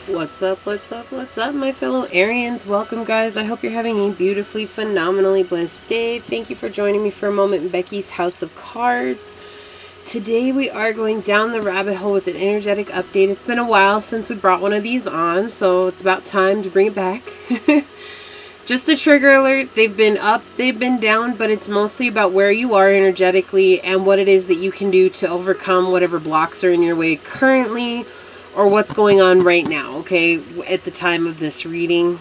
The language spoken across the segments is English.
What's up, what's up, what's up, my fellow Arians? Welcome, guys. I hope you're having a beautifully, phenomenally blessed day. Thank you for joining me for a moment in Becky's House of Cards. Today we are going down the rabbit hole with an energetic update. It's been a while since we brought one of these on, so it's about time to bring it back. Just a trigger alert. They've been up, they've been down, but it's mostly about where you are energetically and what it is that you can do to overcome whatever blocks are in your way currently, or what's going on right now, okay, at the time of this reading.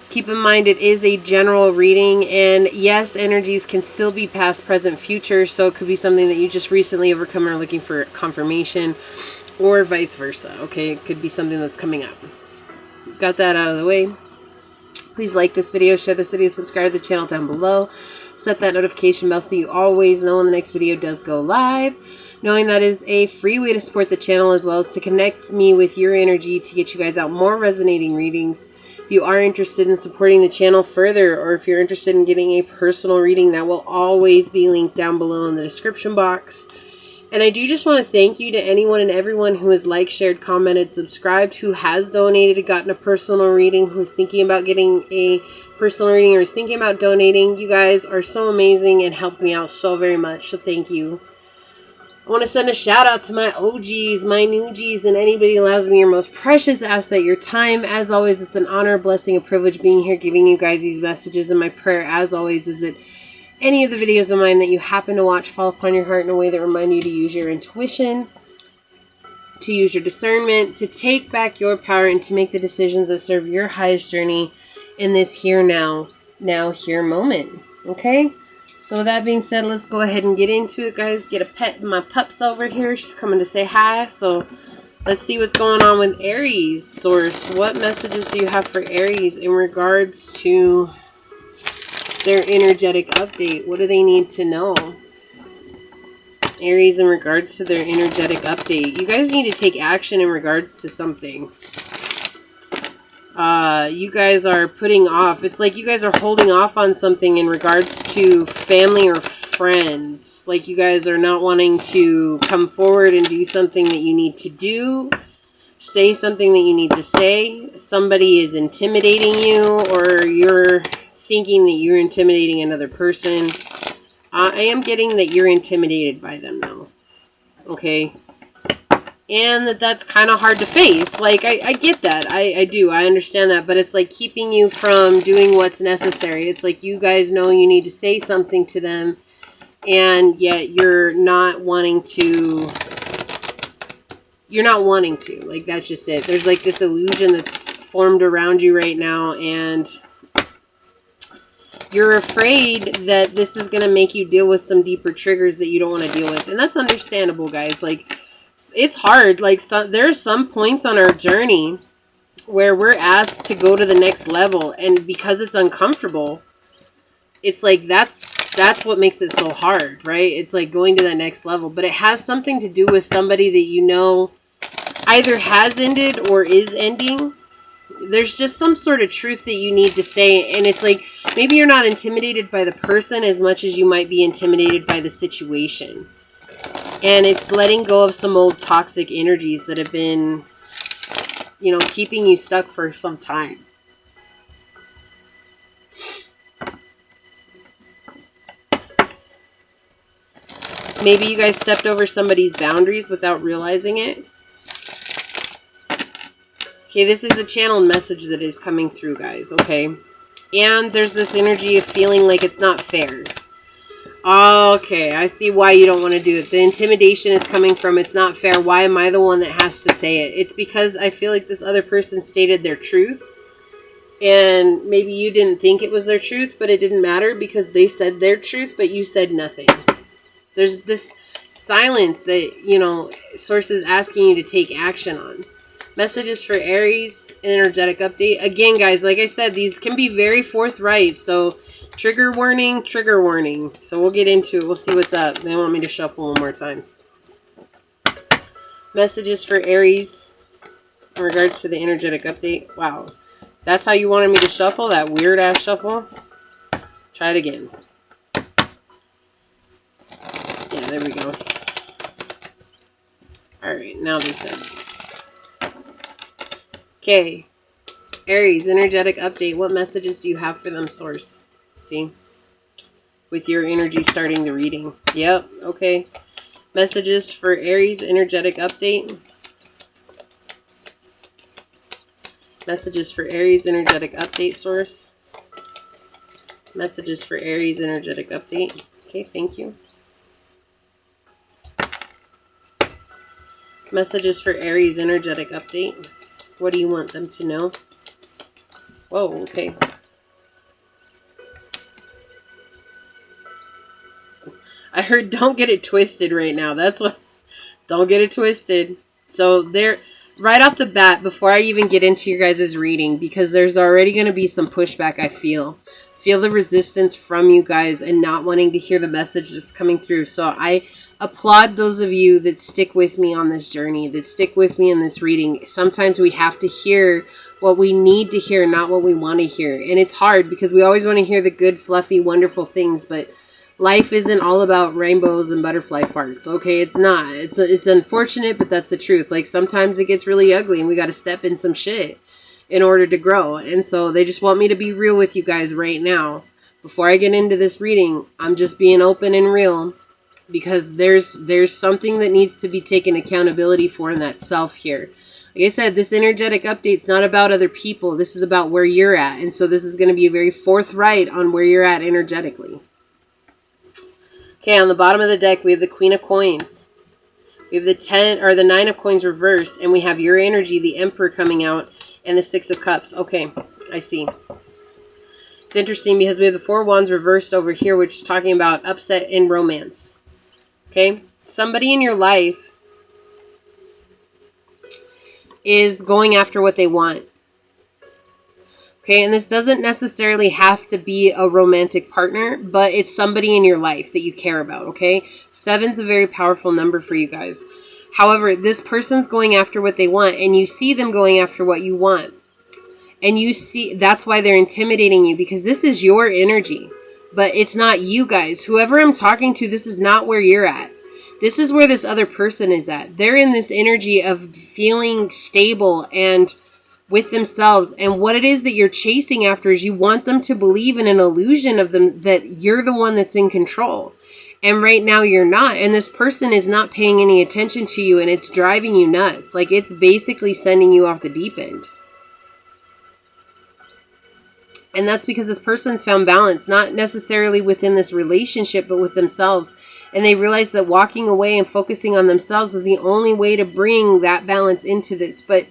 Keep in mind it is a general reading, and yes, energies can still be past, present, future, so it could be something that you just recently overcome or looking for confirmation, or vice versa, okay? It could be something that's coming up. Got that out of the way. Please like this video, share this video, subscribe to the channel down below. Set that notification bell so you always know when the next video does go live. Knowing that is a free way to support the channel, as well as to connect me with your energy to get you guys out more resonating readings. If you are interested in supporting the channel further, or if you're interested in getting a personal reading, that will always be linked down below in the description box. And I do just want to thank you to anyone and everyone who has liked, shared, commented, subscribed, who has donated, gotten a personal reading, who is thinking about getting a personal reading, or is thinking about donating. You guys are so amazing and helped me out so very much, so thank you. I want to send a shout out to my OGs, my newgies, and anybody who allows me your most precious asset, your time. As always, it's an honor, a blessing, a privilege being here, giving you guys these messages. And my prayer, as always, is that any of the videos of mine that you happen to watch fall upon your heart in a way that remind you to use your intuition, to use your discernment, to take back your power, and to make the decisions that serve your highest journey in this here, now, here moment. Okay? So with that being said, let's go ahead and get into it, guys. Get a pet. My pup's over here. She's coming to say hi. So let's see what's going on with Aries. Source, what messages do you have for Aries in regards to their energetic update? What do they need to know? Aries, in regards to their energetic update. You guys need to take action in regards to something. You guys are putting off. It's like you guys are holding off on something in regards to family or friends. Like you guys are not wanting to come forward and do something that you need to do. Say something that you need to say. Somebody is intimidating you, or you're thinking that you're intimidating another person. I am getting that you're intimidated by them now. Okay? And that's kind of hard to face. Like, I get that. I do. I understand that. But it's like keeping you from doing what's necessary. It's like you guys know you need to say something to them, and yet you're not wanting to. You're not wanting to. Like, that's just it. There's like this illusion that's formed around you right now, and you're afraid that this is going to make you deal with some deeper triggers that you don't want to deal with. And that's understandable, guys. Like, it's hard. Like, there are some points on our journey where we're asked to go to the next level, and because it's uncomfortable, it's like that's what makes it so hard, right? It's like going to that next level, but it has something to do with somebody that you know either has ended or is ending. There's just some sort of truth that you need to say, and it's like maybe you're not intimidated by the person as much as you might be intimidated by the situation. And it's letting go of some old toxic energies that have been, you know, keeping you stuck for some time. Maybe you guys stepped over somebody's boundaries without realizing it. Okay, this is a channeled message that is coming through, guys, okay? And there's this energy of feeling like it's not fair. Okay, I see why you don't want to do it. The intimidation is coming from it's not fair. Why am I the one that has to say it? It's because I feel like this other person stated their truth. And maybe you didn't think it was their truth, but it didn't matter because they said their truth, but you said nothing. There's this silence that, you know, Source is asking you to take action on. Messages for Aries, energetic update. Again, guys, like I said, these can be very forthright, so trigger warning, trigger warning. So we'll get into it. We'll see what's up. They want me to shuffle one more time. Messages for Aries in regards to the energetic update. Wow. That's how you wanted me to shuffle? That weird-ass shuffle? Try it again. Yeah, there we go. Alright, now they said. Okay. Aries, energetic update. What messages do you have for them, Source? See? With your energy starting the reading. Yep. Okay. Messages for Aries, energetic update. Messages for Aries, energetic update, Source. Messages for Aries, energetic update. Okay, thank you. Messages for Aries, energetic update. What do you want them to know? Whoa, okay. I heard don't get it twisted right now. That's what... Don't get it twisted. So there... Right off the bat, before I even get into your guys' reading, because there's already going to be some pushback, I feel the resistance from you guys and not wanting to hear the message that's coming through. So I applaud those of you that stick with me on this journey, that stick with me in this reading. Sometimes we have to hear what we need to hear, not what we want to hear. And it's hard because we always want to hear the good, fluffy, wonderful things, but life isn't all about rainbows and butterfly farts, okay? It's not. It's unfortunate, but that's the truth. Like, sometimes it gets really ugly and we got to step in some shit in order to grow. And so they just want me to be real with you guys right now. Before I get into this reading, I'm just being open and real because there's something that needs to be taken accountability for in that self here. Like I said, this energetic update's not about other people. This is about where you're at. And so this is going to be very forthright on where you're at energetically. Okay, on the bottom of the deck, we have the Queen of Coins. We have the 9 of Coins reversed, and we have your energy, the Emperor coming out, and the 6 of Cups. Okay, I see. It's interesting because we have the 4 of Wands reversed over here, which is talking about upset in romance. Okay, somebody in your life is going after what they want. Okay, and this doesn't necessarily have to be a romantic partner, but it's somebody in your life that you care about, okay? 7's a very powerful number for you guys. However, this person's going after what they want, and you see them going after what you want. And you see, that's why they're intimidating you, because this is your energy. But it's not you guys. Whoever I'm talking to, this is not where you're at. This is where this other person is at. They're in this energy of feeling stable and with themselves, and what it is that you're chasing after is you want them to believe in an illusion of them that you're the one that's in control, and right now you're not, and this person is not paying any attention to you, and it's driving you nuts. Like, it's basically sending you off the deep end. And that's because this person's found balance, not necessarily within this relationship, but with themselves. And they realize that walking away and focusing on themselves is the only way to bring that balance into this. But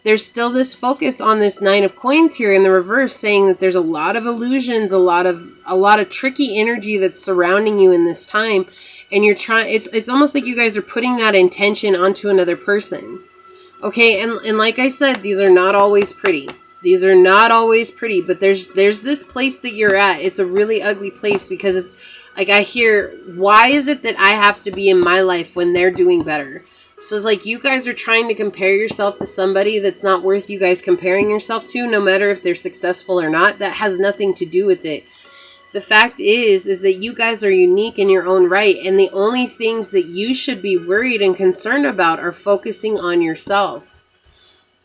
there's still this focus on this 9 of Coins here in the reverse, saying that there's a lot of illusions, a lot of tricky energy that's surrounding you in this time, and you're trying. It's almost like you guys are putting that intention onto another person. Okay, and like I said, these are not always pretty. These are not always pretty, but there's this place that you're at. It's a really ugly place because it's like I hear, why is it that I have to be in my life when they're doing better? So it's like you guys are trying to compare yourself to somebody that's not worth you guys comparing yourself to, no matter if they're successful or not. That has nothing to do with it. The fact is that you guys are unique in your own right, and the only things that you should be worried and concerned about are focusing on yourself.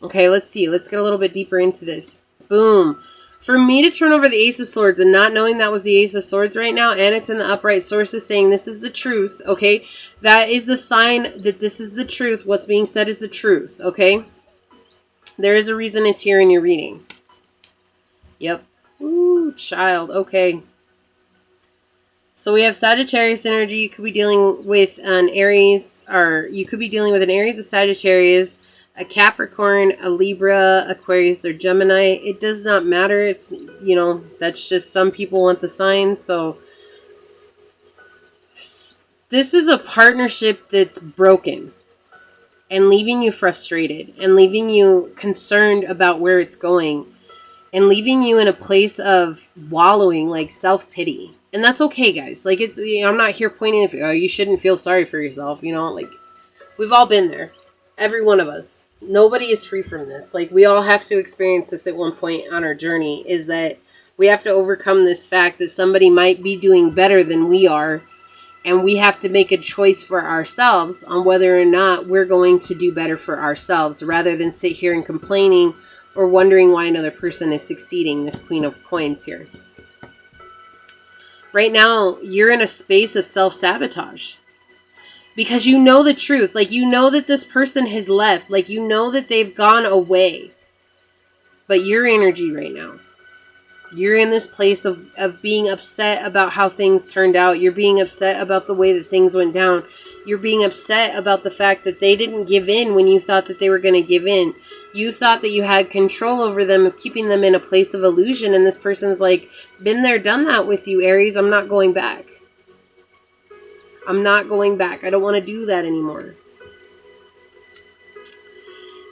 Okay, let's see. Let's get a little bit deeper into this. Boom. For me to turn over the Ace of Swords and not knowing that was the Ace of Swords right now, and it's in the upright, sources saying this is the truth, okay? That is the sign that this is the truth. What's being said is the truth, okay? There is a reason it's here in your reading. Yep. Ooh, child. Okay. So we have Sagittarius energy. You could be dealing with an Aries, or you could be dealing with an Aries, a Sagittarius, a Capricorn, a Libra, Aquarius, or Gemini. It does not matter. It's, you know, that's just some people want the signs. So this is a partnership that's broken and leaving you frustrated and leaving you concerned about where it's going and leaving you in a place of wallowing, like self-pity. And that's okay, guys. Like, it's, you know, I'm not here pointing if you shouldn't feel sorry for yourself, you know, like we've all been there. Every one of us. Nobody is free from this. Like, we all have to experience this at one point on our journey, is that we have to overcome this fact that somebody might be doing better than we are, and we have to make a choice for ourselves on whether or not we're going to do better for ourselves, rather than sit here and complaining or wondering why another person is succeeding, this Queen of Coins here. Right now, you're in a space of self-sabotage. Because you know the truth. Like, you know that this person has left. Like, you know that they've gone away. But your energy right now, you're in this place of being upset about how things turned out. You're being upset about the way that things went down. You're being upset about the fact that they didn't give in when you thought that they were going to give in. You thought that you had control over them, keeping them in a place of illusion. And this person's like, been there, done that with you, Aries. I'm not going back. I'm not going back. I don't want to do that anymore.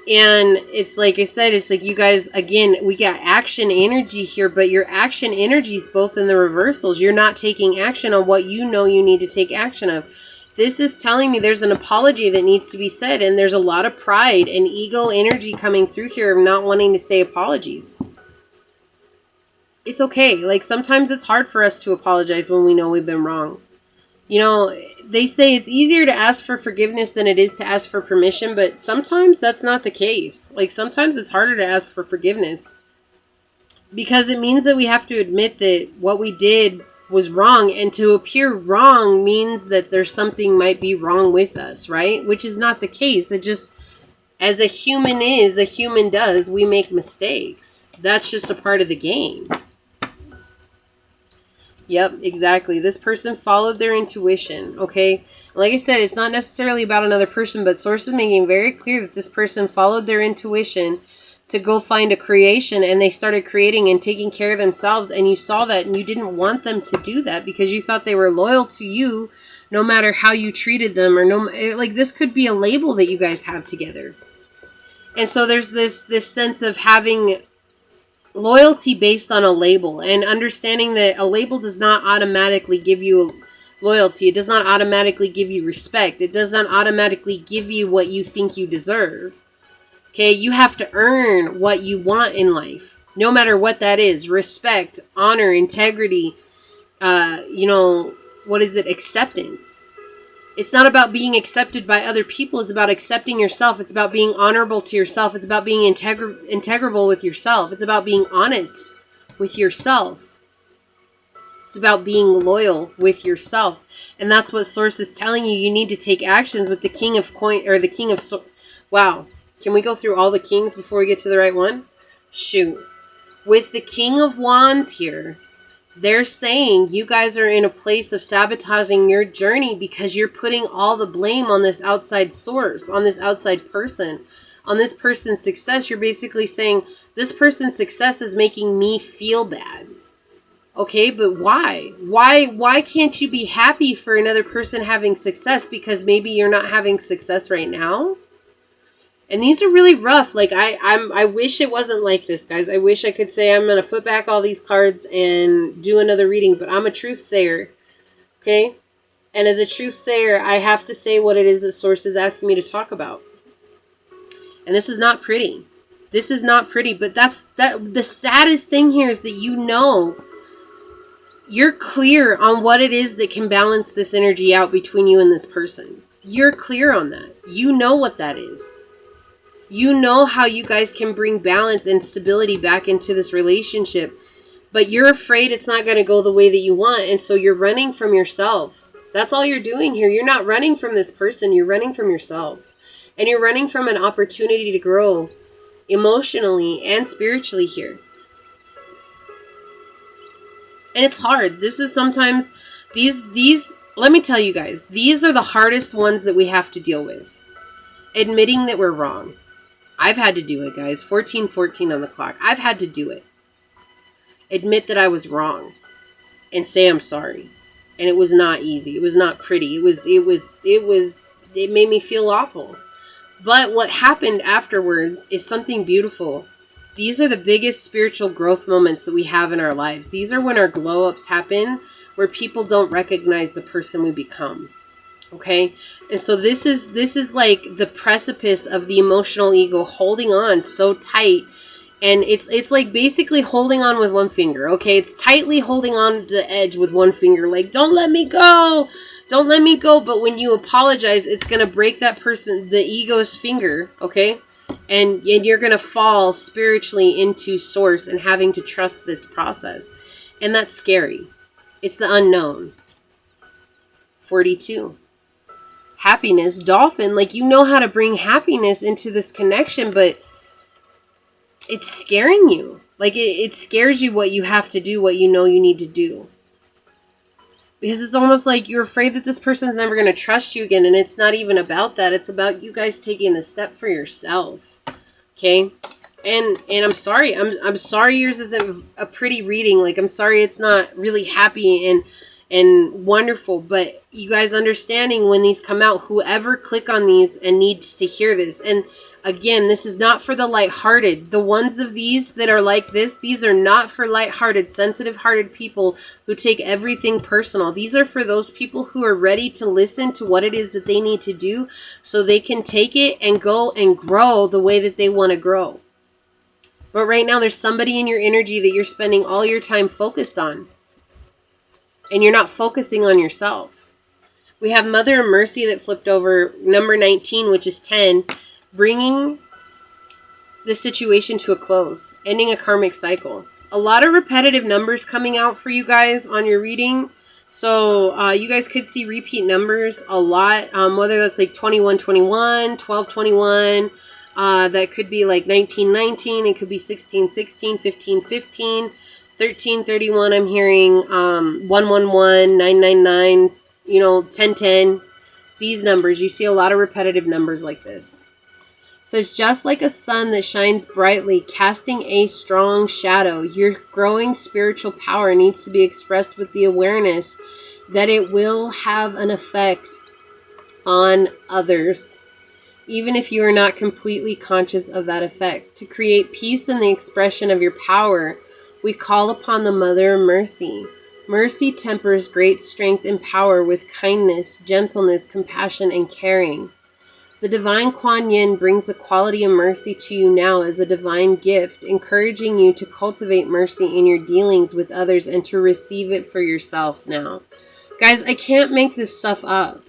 And it's like I said, it's like you guys, again, we got action energy here, but your action energy is both in the reversals. You're not taking action on what you know you need to take action of. This is telling me there's an apology that needs to be said, and there's a lot of pride and ego energy coming through here of not wanting to say apologies. It's okay. Like, sometimes it's hard for us to apologize when we know we've been wrong. You know, they say it's easier to ask for forgiveness than it is to ask for permission, but sometimes that's not the case. Like, sometimes it's harder to ask for forgiveness because it means that we have to admit that what we did was wrong, and to appear wrong means that there's something might be wrong with us, right? Which is not the case. It just, as a human is, a human does, we make mistakes. That's just a part of the game. Yep, exactly. This person followed their intuition, okay? Like I said, it's not necessarily about another person, but Source is making very clear that this person followed their intuition to go find a creation, and they started creating and taking care of themselves, and you saw that, and you didn't want them to do that because you thought they were loyal to you no matter how you treated them, or like, this could be a label that you guys have together. And so there's this sense of having loyalty based on a label, and understanding that a label does not automatically give you loyalty. It does not automatically give you respect. It does not automatically give you what you think you deserve. Okay, you have to earn what you want in life, no matter what that is. Respect, honor, integrity, you know, what is it? Acceptance. It's not about being accepted by other people. It's about accepting yourself. It's about being honorable to yourself. It's about being integrable with yourself. It's about being honest with yourself. It's about being loyal with yourself. And that's what Source is telling you. You need to take actions with the King of Coins, or the King of Wow. Can we go through all the kings before we get to the right one? Shoot. With the King of Wands here, they're saying you guys are in a place of sabotaging your journey because you're putting all the blame on this outside source, on this outside person, on this person's success. You're basically saying this person's success is making me feel bad. Okay, but why? Why can't you be happy for another person having success because maybe you're not having success right now? And these are really rough. Like, I wish it wasn't like this, guys. I wish I could say I'm going to put back all these cards and do another reading, but I'm a truth sayer, okay? And as a truth sayer, I have to say what it is that Source is asking me to talk about. And this is not pretty. This is not pretty, but the saddest thing here is that you know, you're clear on what it is that can balance this energy out between you and this person. You're clear on that. You know what that is. You know how you guys can bring balance and stability back into this relationship, but you're afraid it's not going to go the way that you want, and so you're running from yourself. That's all you're doing here. You're not running from this person. You're running from yourself, and you're running from an opportunity to grow emotionally and spiritually here. And it's hard. This is sometimes, these, let me tell you guys, these are the hardest ones that we have to deal with. Admitting that we're wrong. I've had to do it, guys. 14:14 on the clock. I've had to do it. Admit that I was wrong. And say I'm sorry. And it was not easy. It was not pretty. It made me feel awful. But what happened afterwards is something beautiful. These are the biggest spiritual growth moments that we have in our lives. These are when our glow-ups happen, where people don't recognize the person we become. Okay, and so this is like the precipice of the emotional ego holding on so tight, and it's like basically holding on with one finger. Okay, it's tightly holding on to the edge with one finger, like, don't let me go, don't let me go. But when you apologize, it's gonna break that person, the ego's finger. Okay, And you're going to fall spiritually into source and having to trust this process. And that's scary. It's the unknown. 42. Happiness. Dolphin, like you know how to bring happiness into this connection, but it's scaring you. Like it scares you what you have to do, what you know you need to do. Because it's almost like you're afraid that this person's never going to trust you again. And it's not even about that. It's about you guys taking the step for yourself. Okay? And I'm sorry. I'm sorry yours isn't a pretty reading. Like, I'm sorry it's not really happy and wonderful. But you guys understanding when these come out, whoever click on these and needs to hear this. And again, this is not for the lighthearted. The ones of these that are like this, these are not for lighthearted, sensitive-hearted people who take everything personal. These are for those people who are ready to listen to what it is that they need to do so they can take it and go and grow the way that they want to grow. But right now, there's somebody in your energy that you're spending all your time focused on. And you're not focusing on yourself. We have Mother of Mercy that flipped over, number 19, which is 10. Bringing the situation to a close, ending a karmic cycle. A lot of repetitive numbers coming out for you guys on your reading. So you guys could see repeat numbers a lot, whether that's like 2121, 1221, that could be like 1919, it could be 1616, 1515, 1331, I'm hearing 111, 999, you know, 1010. These numbers, you see a lot of repetitive numbers like this. Says, just like a sun that shines brightly, casting a strong shadow, your growing spiritual power needs to be expressed with the awareness that it will have an effect on others, even if you are not completely conscious of that effect. To create peace in the expression of your power, we call upon the Mother of Mercy. Mercy tempers great strength and power with kindness, gentleness, compassion, and caring. The Divine Kuan Yin brings the quality of mercy to you now as a divine gift, encouraging you to cultivate mercy in your dealings with others and to receive it for yourself now. Guys, I can't make this stuff up.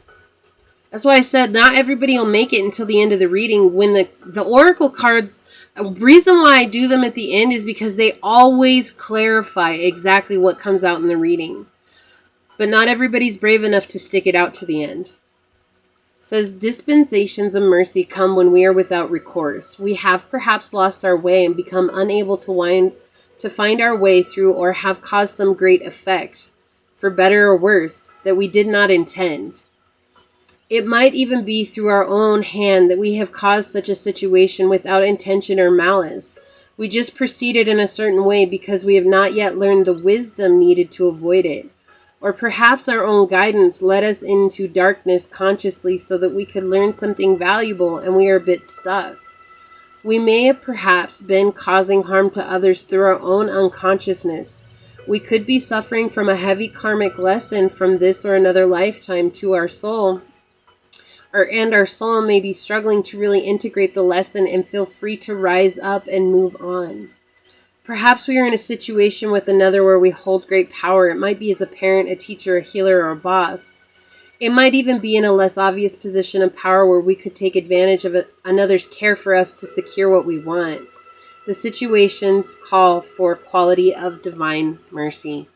That's why I said not everybody will make it until the end of the reading. When the Oracle cards, the reason why I do them at the end is because they always clarify exactly what comes out in the reading. But not everybody's brave enough to stick it out to the end. Says, dispensations of mercy come when we are without recourse. We have perhaps lost our way and become unable to find our way through, or have caused some great effect, for better or worse, that we did not intend. It might even be through our own hand that we have caused such a situation without intention or malice. We just proceeded in a certain way because we have not yet learned the wisdom needed to avoid it. Or perhaps our own guidance led us into darkness consciously so that we could learn something valuable and we are a bit stuck. We may have perhaps been causing harm to others through our own unconsciousness. We could be suffering from a heavy karmic lesson from this or another lifetime to our soul. And our soul may be struggling to really integrate the lesson and feel free to rise up and move on. Perhaps we are in a situation with another where we hold great power. It might be as a parent, a teacher, a healer, or a boss. It might even be in a less obvious position of power where we could take advantage of another's care for us to secure what we want. The situations call for quality of divine mercy.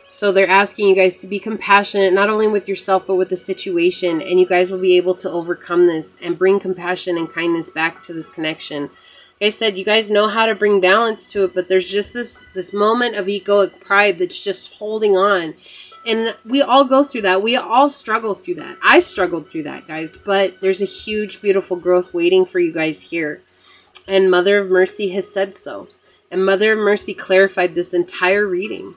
So they're asking you guys to be compassionate, not only with yourself, but with the situation. And you guys will be able to overcome this and bring compassion and kindness back to this connection. Like I said, you guys know how to bring balance to it, but there's just this moment of egoic pride that's just holding on. And we all go through that. We all struggle through that. I've struggled through that, guys. But there's a huge, beautiful growth waiting for you guys here. And Mother of Mercy has said so. And Mother of Mercy clarified this entire reading.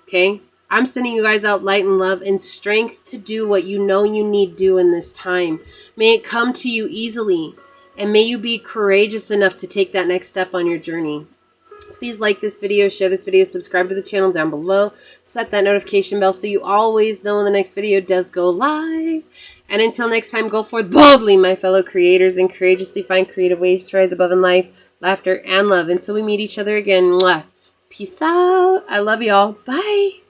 Okay? I'm sending you guys out light and love and strength to do what you know you need do in this time. May it come to you easily. And may you be courageous enough to take that next step on your journey. Please like this video, share this video, subscribe to the channel down below. Set that notification bell so you always know when the next video does go live. And until next time, go forth boldly, my fellow creators, and courageously find creative ways to rise above in life, laughter, and love. Until we meet each other again. Mwah. Peace out. I love y'all. Bye.